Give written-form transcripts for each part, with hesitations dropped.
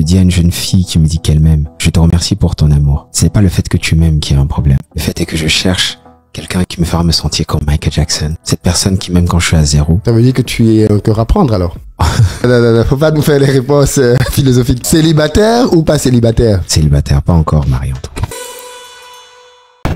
dis à une jeune fille qui me dit qu'elle m'aime, je te remercie pour ton amour. C'est pas le fait que tu m'aimes qui est un problème. Le fait est que je cherche quelqu'un qui me fera me sentir comme Michael Jackson. Cette personne qui m'aime quand je suis à zéro. Ça veut dire que tu es encore à prendre alors. Non, faut pas nous faire les réponses philosophiques. Célibataire ou pas célibataire? Célibataire, pas encore marié en tout cas.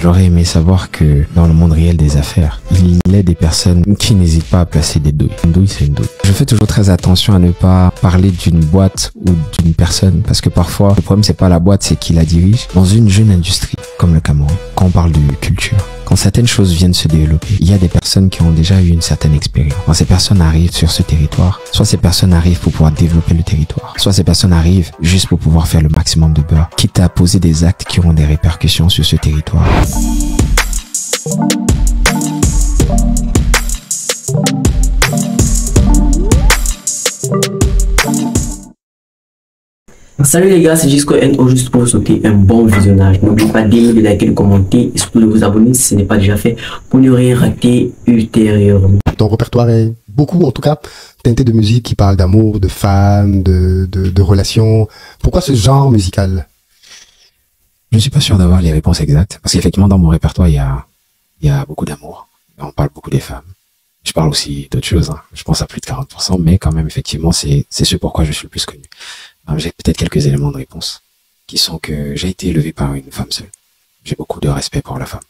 J'aurais aimé savoir que dans le monde réel des affaires, il y a des personnes qui n'hésitent pas à placer des douilles. Une douille, c'est une douille. Je fais toujours très attention à ne pas parler d'une boîte ou d'une personne parce que parfois, le problème c'est pas la boîte, c'est qui la dirige. Dans une jeune industrie comme le Cameroun, quand on parle de culture, quand certaines choses viennent se développer, il y a des personnes qui ont déjà eu une certaine expérience. Quand ces personnes arrivent sur ce territoire, soit ces personnes arrivent pour pouvoir développer le territoire, soit ces personnes arrivent juste pour pouvoir faire le maximum de beurre, quitte à poser des actes qui auront des répercussions sur ce territoire. Salut les gars, c'est Gisco NO juste pour vous souhaiter un bon visionnage. N'oubliez pas d'aimer, de liker, de commenter et surtout de vous abonner si ce n'est pas déjà fait pour ne rien rater ultérieurement. Ton répertoire est beaucoup, en tout cas, teinté de musique qui parle d'amour, de femmes, de relations. Pourquoi ce genre musical? Je ne suis pas sûr d'avoir les réponses exactes parce qu'effectivement dans mon répertoire il y a beaucoup d'amour. On parle beaucoup des femmes. Je parle aussi d'autres choses. Je pense à plus de 40%, mais quand même effectivement c'est ce pourquoi je suis le plus connu. J'ai peut-être quelques éléments de réponse qui sont que j'ai été élevé par une femme seule. J'ai beaucoup de respect pour la femme.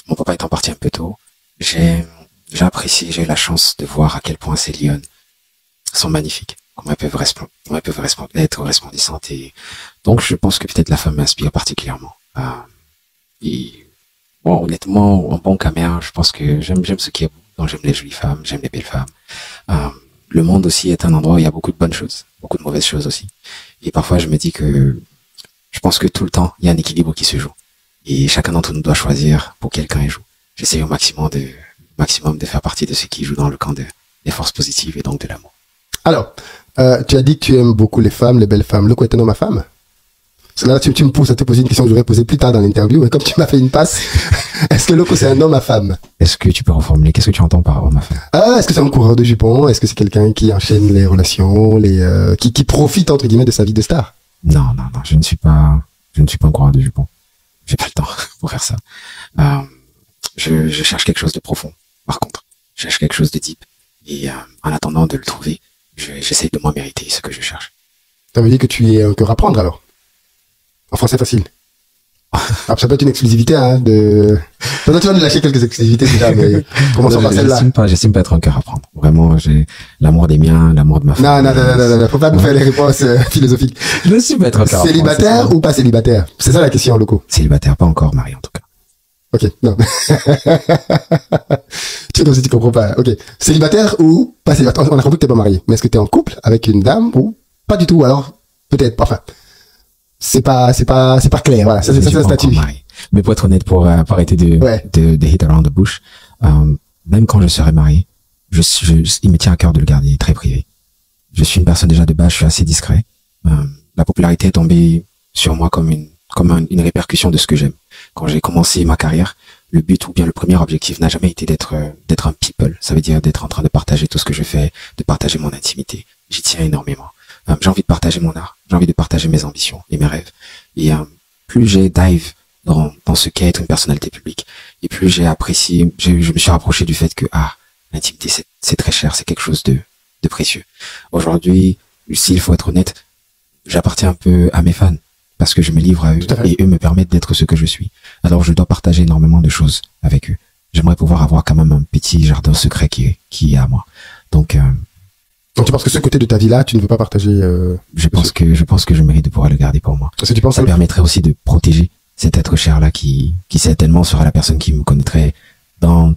Mon papa étant parti un peu tôt, j'ai apprécié, j'ai eu la chance de voir à quel point ces lionnes sont magnifiques, comment elles peuvent être resplendissantes et donc je pense que peut-être la femme m'inspire particulièrement. Et bon, honnêtement, en bon camère, je pense que j'aime ce qui est beau, donc j'aime les jolies femmes, j'aime les belles femmes. Le monde aussi est un endroit où il y a beaucoup de bonnes choses, beaucoup de mauvaises choses aussi. Et parfois, je me dis que je pense que tout le temps, il y a un équilibre qui se joue. Et chacun d'entre nous doit choisir pour quel camp il joue. J'essaie au maximum de faire partie de ceux qui jouent dans le camp des forces positives et donc de l'amour. Alors, tu as dit que tu aimes beaucoup les femmes, les belles femmes. Le quoi est un homme à femme? Là, tu me pousses à te poser une question que j'aurais posée plus tard dans l'interview. Et comme tu m'as fait une passe, est-ce que Loco, c'est un homme à femme? Est-ce que tu peux reformuler? Qu'est-ce que tu entends par homme à femme? Est-ce que c'est un coureur de jupons? Est-ce que c'est quelqu'un qui enchaîne les relations, qui profite, entre guillemets, de sa vie de star? Non, je ne suis pas un coureur de jupons. J'ai pas le temps pour faire ça. Je cherche quelque chose de profond. Par contre, je cherche quelque chose de deep. Et en attendant de le trouver, j'essaie de moi mériter ce que je cherche. Ça veut dire que tu es encore à prendre alors? En français facile. Alors, ça peut être une exclusivité, hein, Toi, tu vas nous lâcher quelques exclusivités déjà, mais commençons par celle-là. J'estime pas être un cœur à prendre. Vraiment, j'ai l'amour des miens, l'amour de ma femme. Non, faut pas nous faire les réponses philosophiques. Je ne suis pas être un cœur à prendre. Célibataire ou pas célibataire? C'est ça la question, Loco. Célibataire, pas encore marié en tout cas. Ok, non. Tu es comme si tu comprends pas. Ok. Célibataire ou pas célibataire? On a compris que t'es pas marié. Mais est-ce que t'es en couple avec une dame ou pas du tout? Alors, peut-être, enfin. C'est pas clair, voilà. Ça, c'est ça, le statut. Mais pour être honnête, pour arrêter de hit around the bush, même quand je serai marié, il me tient à cœur de le garder très privé. Je suis une personne déjà de base, je suis assez discret. La popularité est tombée sur moi comme une répercussion de ce que j'aime. Quand j'ai commencé ma carrière, le but ou bien le premier objectif n'a jamais été d'être un people. Ça veut dire d'être en train de partager tout ce que je fais, de partager mon intimité. J'y tiens énormément. J'ai envie de partager mon art, j'ai envie de partager mes ambitions et mes rêves. Et plus j'ai dive dans ce qu'est être une personnalité publique, et plus j'ai apprécié, je me suis rapproché du fait que l'intimité c'est très cher, c'est quelque chose de précieux. Aujourd'hui, s'il faut être honnête, j'appartiens un peu à mes fans parce que je me livre à eux et eux me permettent d'être ce que je suis. Alors je dois partager énormément de choses avec eux. J'aimerais pouvoir avoir quand même un petit jardin secret qui est à moi. Donc tu penses que ce côté de ta vie-là, tu ne veux pas partager Je pense que je mérite de pouvoir le garder pour moi. Parce que tu penses ça permettrait aussi de protéger cet être cher-là qui certainement sera la personne qui me connaîtrait dans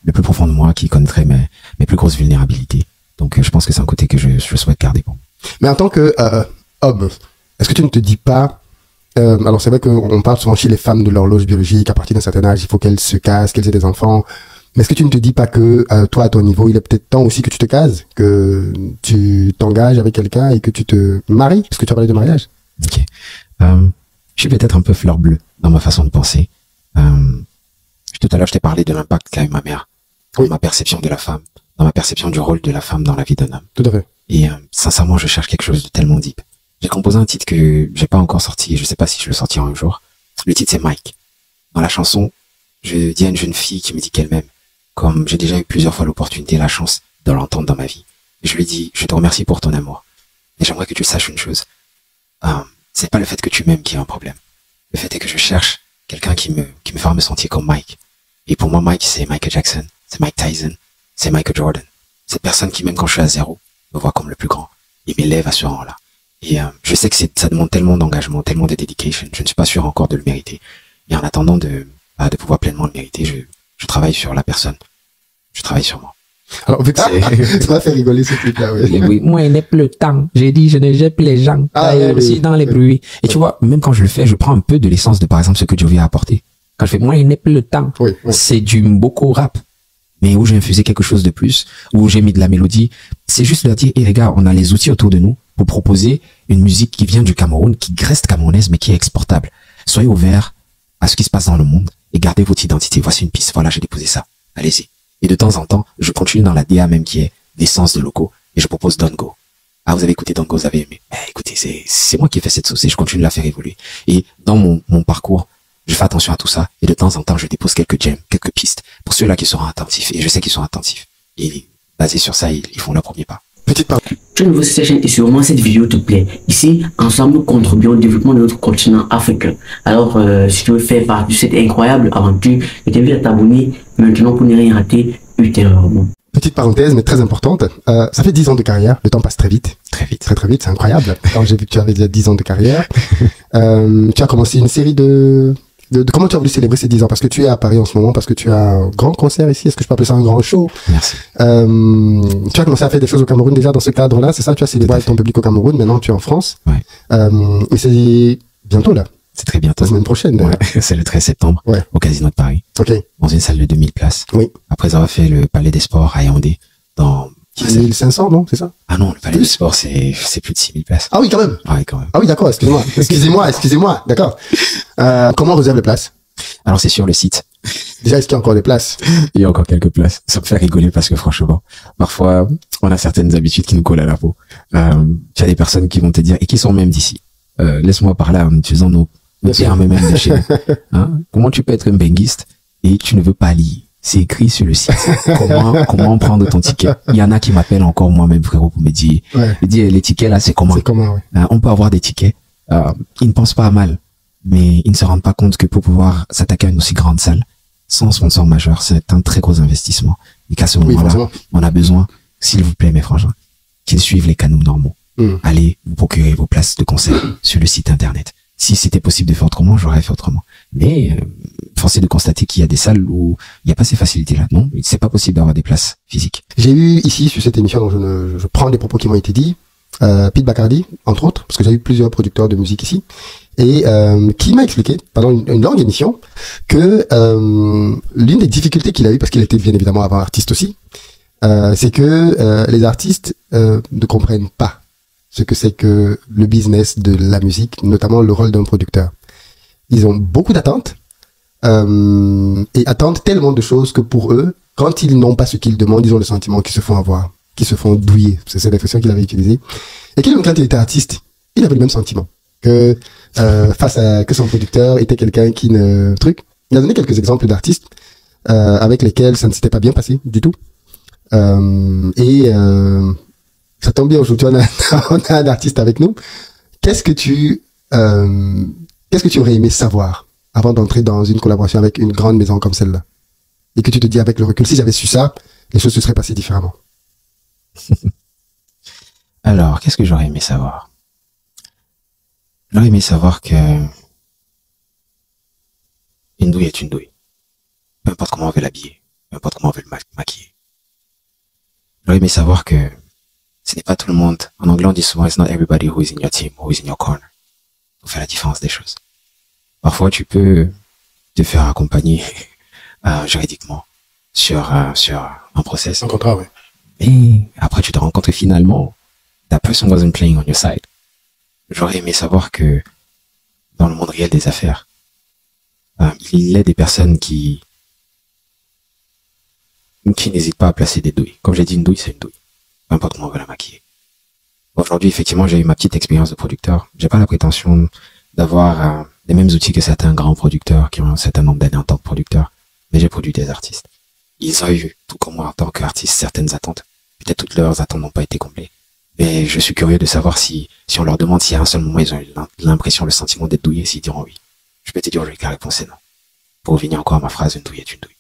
le plus profond de moi, qui connaîtrait mes plus grosses vulnérabilités. Donc je pense que c'est un côté que je souhaite garder pour moi. Mais en tant que homme, est-ce que tu ne te dis pas alors c'est vrai qu'on parle souvent chez les femmes de l'horloge biologique, à partir d'un certain âge, il faut qu'elles se casent, qu'elles aient des enfants. Mais est-ce que tu ne te dis pas que toi, à ton niveau, il est peut-être temps aussi que tu te cases, que tu t'engages avec quelqu'un et que tu te maries, parce que tu as parlé de mariage? Ok. Je suis peut-être un peu fleur bleue dans ma façon de penser. Tout à l'heure, je t'ai parlé de l'impact qu'a eu ma mère dans ma perception de la femme, dans ma perception du rôle de la femme dans la vie d'un homme. Tout à fait. Et sincèrement, je cherche quelque chose de tellement deep. J'ai composé un titre que j'ai pas encore sorti et je sais pas si je le sortirai un jour. Le titre c'est Mike. Dans la chanson, je dis à une jeune fille qui me dit qu'elle m'aime, comme j'ai déjà eu plusieurs fois l'opportunité et la chance de l'entendre dans ma vie. Et je lui dis, je te remercie pour ton amour. Et j'aimerais que tu saches une chose. C'est pas le fait que tu m'aimes qui est un problème. Le fait est que je cherche quelqu'un qui me fera me sentir comme Mike. Et pour moi, Mike, c'est Michael Jackson, c'est Mike Tyson, c'est Michael Jordan. Cette personne qui, même quand je suis à zéro, me voit comme le plus grand et m'élève à ce rang-là. Et je sais que ça demande tellement d'engagement, tellement de dedication. Je ne suis pas sûr encore de le mériter. Et en attendant de pouvoir pleinement le mériter, je travaille sur la personne. Je travaille sur moi. Alors, vu que ça m'a fait rigoler ce truc-là, oui. Oui, moi, il n'est plus le temps. J'ai dit, je ne jette plus les gens. Aussi dans les bruits. Et tu vois, même quand je le fais, je prends un peu de l'essence de, par exemple, ce que Jovi a apporté. Quand je fais, moi, il n'est plus le temps. C'est du beaucoup rap. Mais où j'ai infusé quelque chose de plus, où j'ai mis de la mélodie. C'est juste leur dire, les gars, on a les outils autour de nous pour proposer une musique qui vient du Cameroun, qui reste camerounaise, mais qui est exportable. Soyez ouverts à ce qui se passe dans le monde et gardez votre identité. Voici une piste. Voilà, j'ai déposé ça. Allez-y. Et de temps en temps, je continue dans la DA même qui est l'essence de locaux et je propose Don't Go. Ah, vous avez écouté Don't Go, vous avez aimé. Écoutez, c'est moi qui ai fait cette sauce et je continue de la faire évoluer. Et dans mon parcours, je fais attention à tout ça et de temps en temps, je dépose quelques gems, quelques pistes pour ceux-là qui seront attentifs. Et je sais qu'ils sont attentifs. Et basé sur ça, ils font leur premier pas. Petite part. Tu es nouveau sur cette chaîne et sûrement cette vidéo te plaît. Ici, ensemble, nous contribuons au développement de notre continent africain. Alors, si tu veux faire partie de cette incroyable aventure, je t'invite à t'abonner maintenant pour ne rien rater ultérieurement. Petite parenthèse, mais très importante. Ça fait 10 ans de carrière. Le temps passe très vite. Très vite. Très très vite. C'est incroyable. Quand j'ai vu que tu avais déjà 10 ans de carrière, tu as commencé une série de comment tu as voulu célébrer ces 10 ans? Parce que tu es à Paris en ce moment, parce que tu as un grand concert ici. Est-ce que je peux appeler ça un grand show? Merci. Tu as commencé à faire des choses au Cameroun déjà dans ce cadre-là, c'est ça? Tu as célébré avec ton public au Cameroun, maintenant tu es en France. Ouais. Et c'est bientôt là. C'est très bientôt. La semaine prochaine. Ouais, c'est le 13 septembre. Ouais. Au Casino de Paris. Ok. Dans une salle de 2000 places. Oui. Après avoir fait le Palais des Sports à Yaoundé dans 1500, non? C'est ça? Ah non, le Palais des Sports, c'est plus de 6000 places. Ah oui, quand même. Ouais, quand même. Ah oui, d'accord, excusez-moi, d'accord. Comment on réserve les places? Alors, c'est sur le site. Déjà, est-ce qu'il y a encore des places? Il y a encore quelques places. Ça me fait rigoler parce que franchement, parfois, on a certaines habitudes qui nous collent à la peau. Tu as des personnes qui vont te dire, et qui sont même d'ici. Laisse-moi parler en utilisant nos termes même de chez nous. Hein? Comment tu peux être un benguiste et tu ne veux pas lire? C'est écrit sur le site. Comment prendre ton ticket? Il y en a qui m'appellent encore moi-même, frérot, pour me dire, les tickets là, c'est comment? C'est comment, ouais. On peut avoir des tickets. Ils ne pensent pas à mal, mais ils ne se rendent pas compte que pour pouvoir s'attaquer à une aussi grande salle, sans sponsor majeur, c'est un très gros investissement. Et qu'à ce moment-là, on a besoin, s'il vous plaît, mes frangins, qu'ils suivent les canaux normaux. Allez vous procurer vos places de concert sur le site internet. Si c'était possible de faire autrement, j'aurais fait autrement. Mais force est de constater qu'il y a des salles où il n'y a pas ces facilités-là. Non, c'est pas possible d'avoir des places physiques. J'ai eu ici, sur cette émission, dont je prends des propos qui m'ont été dits, Pete Bacardi, entre autres, parce que j'ai eu plusieurs producteurs de musique ici, et qui m'a expliqué, pendant une longue émission, que l'une des difficultés qu'il a eu, parce qu'il était bien évidemment avant artiste aussi, c'est que les artistes ne comprennent pas ce que c'est que le business de la musique, notamment le rôle d'un producteur. Ils ont beaucoup d'attentes et attendent tellement de choses que pour eux, quand ils n'ont pas ce qu'ils demandent, ils ont le sentiment qu'ils se font avoir, qu'ils se font douiller. C'est cette expression qu'il avait utilisée. Et qu'il, quand il était artiste, il avait le même sentiment que face à que son producteur était quelqu'un qui ne truc. Il a donné quelques exemples d'artistes avec lesquels ça ne s'était pas bien passé du tout. Ça tombe bien, aujourd'hui, on a un artiste avec nous. Qu'est-ce que tu aurais aimé savoir avant d'entrer dans une collaboration avec une grande maison comme celle-là? Et que tu te dis avec le recul, si j'avais su ça, les choses se seraient passées différemment. Alors, qu'est-ce que j'aurais aimé savoir? J'aurais aimé savoir que une douille est une douille. Peu importe comment on veut l'habiller, peu importe comment on veut le maquiller. J'aurais aimé savoir que ce n'est pas tout le monde. En anglais, on dit souvent, it's not everybody who is in your team, who is in your corner. Pour faire la différence des choses. Parfois, tu peux te faire accompagner juridiquement sur un process. Un contrat, oui. Et après, tu te rends compte que finalement, that person wasn't playing on your side. J'aurais aimé savoir que dans le monde réel des affaires, il y a des personnes qui n'hésitent pas à placer des douilles. Comme j'ai dit, une douille, c'est une douille. Peu importe comment on veut la maquiller. Aujourd'hui, effectivement, j'ai eu ma petite expérience de producteur. J'ai pas la prétention d'avoir les mêmes outils que certains grands producteurs qui ont un certain nombre d'années en tant que producteur, mais j'ai produit des artistes. Ils ont eu, tout comme moi en tant qu'artiste, certaines attentes. Peut-être toutes leurs attentes n'ont pas été comblées. Mais je suis curieux de savoir si on leur demande s'il y a un seul moment ils ont eu l'impression, le sentiment d'être douillés, s'ils diront oui. Je peux te dire aujourd'hui que la réponse est non. Pour revenir encore à ma phrase, une douille est une douille.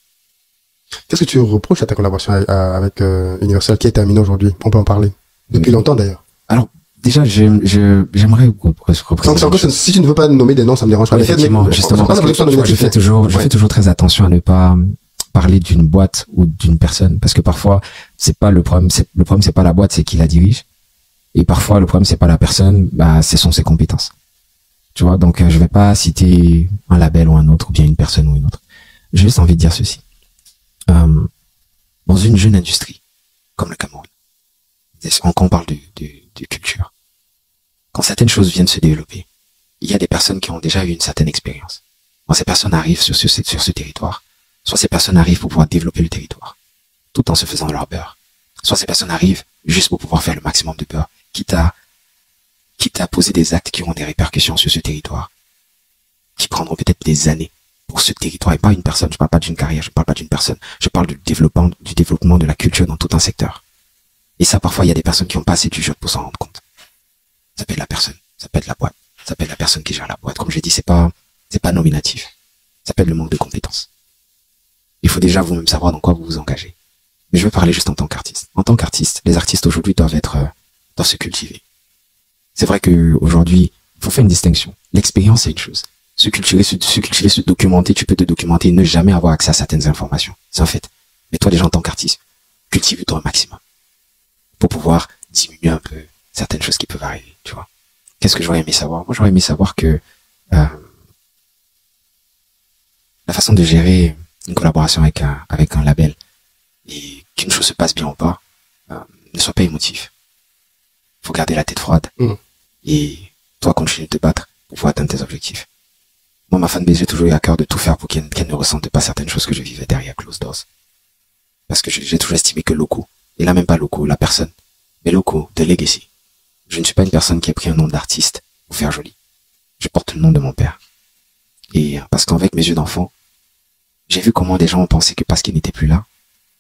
Qu'est-ce que tu reproches à ta collaboration avec Universal qui est terminée aujourd'hui? On peut en parler. Depuis longtemps d'ailleurs. Alors, déjà, j'aimerais représenter. Si tu ne veux pas nommer des noms, ça me dérange pas. Effectivement, justement, parce que je fais toujours très attention à ne pas parler d'une boîte ou d'une personne, parce que parfois, c'est pas le problème, c'est pas la boîte, c'est qui la dirige. Et parfois, le problème, c'est pas la personne, ce sont ses compétences. Tu vois, donc, je vais pas citer un label ou un autre, ou bien une personne ou une autre. J'ai juste envie de dire ceci. Dans une jeune industrie, comme le Cameroun, quand on parle de culture, quand certaines choses viennent se développer, il y a des personnes qui ont déjà eu une certaine expérience. Quand ces personnes arrivent sur ce territoire, soit ces personnes arrivent pour pouvoir développer le territoire, tout en se faisant leur beurre. Soit ces personnes arrivent juste pour pouvoir faire le maximum de beurre, quitte à poser des actes qui auront des répercussions sur ce territoire, qui prendront peut-être des années pour ce territoire, et pas une personne. Je parle pas d'une carrière, je parle pas d'une personne. Je parle du développement de la culture dans tout un secteur. Et ça, parfois, il y a des personnes qui ont pas assez du jeu pour s'en rendre compte. Ça peut être la personne, ça peut être la boîte, ça peut être la personne qui gère la boîte. Comme j'ai dit, c'est pas nominatif. Ça peut être le manque de compétences. Il faut déjà vous-même savoir dans quoi vous vous engagez. Mais je veux parler juste en tant qu'artiste. En tant qu'artiste, les artistes aujourd'hui doivent se cultiver. C'est vrai que aujourd'hui, il faut faire une distinction. L'expérience, c'est une chose. Se cultiver, se documenter, tu peux te documenter et ne jamais avoir accès à certaines informations. C'est un fait. Mais toi, déjà, en tant qu'artiste, cultive-toi au maximum. Pour pouvoir diminuer un peu certaines choses qui peuvent arriver, tu vois. Qu'est-ce que j'aurais aimé savoir? Moi, j'aurais aimé savoir que, la façon de gérer une collaboration avec un label et qu'une chose se passe bien ou pas, ne soit pas émotif. Faut garder la tête froide. Et toi, continuer de te battre pour pouvoir atteindre tes objectifs. Moi, ma fanbase, j'ai toujours eu à cœur de tout faire pour qu'elle ne ressente pas certaines choses que je vivais derrière closed doors. Parce que j'ai toujours estimé que Loco, et là même pas Loco, la personne, mais Loco, de Legacy. Je ne suis pas une personne qui a pris un nom d'artiste pour faire joli. Je porte le nom de mon père. Et parce qu'avec mes yeux d'enfant, j'ai vu comment des gens ont pensé que parce qu'ils n'étaient plus là,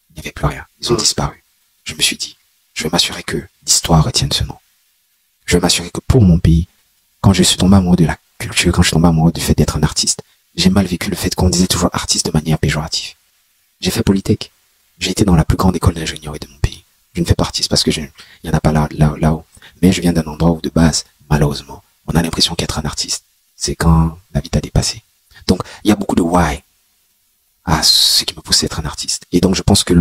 il n'y avait plus rien. Ils ont disparu. Je me suis dit, je vais m'assurer que l'histoire retienne ce nom. Je vais m'assurer que pour mon pays, quand je suis tombé amoureux de la culture, quand je suis tombé amoureux du fait d'être un artiste, j'ai mal vécu le fait qu'on disait toujours artiste de manière péjorative. J'ai fait Polytech. J'ai été dans la plus grande école d'ingénierie de mon pays. Je ne fais pas artiste parce que il y en a pas là-haut. Mais je viens d'un endroit où, de base, malheureusement, on a l'impression qu'être un artiste, c'est quand la vie t'a dépassé. Donc, il y a beaucoup de why à ce qui me pousse à être un artiste. Et donc, je pense que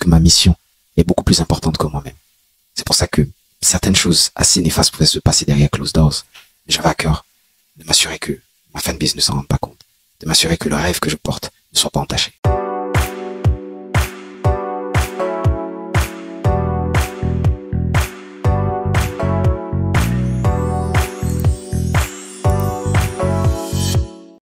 ma mission est beaucoup plus importante que moi-même. C'est pour ça que certaines choses assez néfastes pouvaient se passer derrière closed doors. J'avais à cœur de m'assurer que ma fanbase ne s'en rende pas compte. De m'assurer que le rêve que je porte ne soit pas entaché.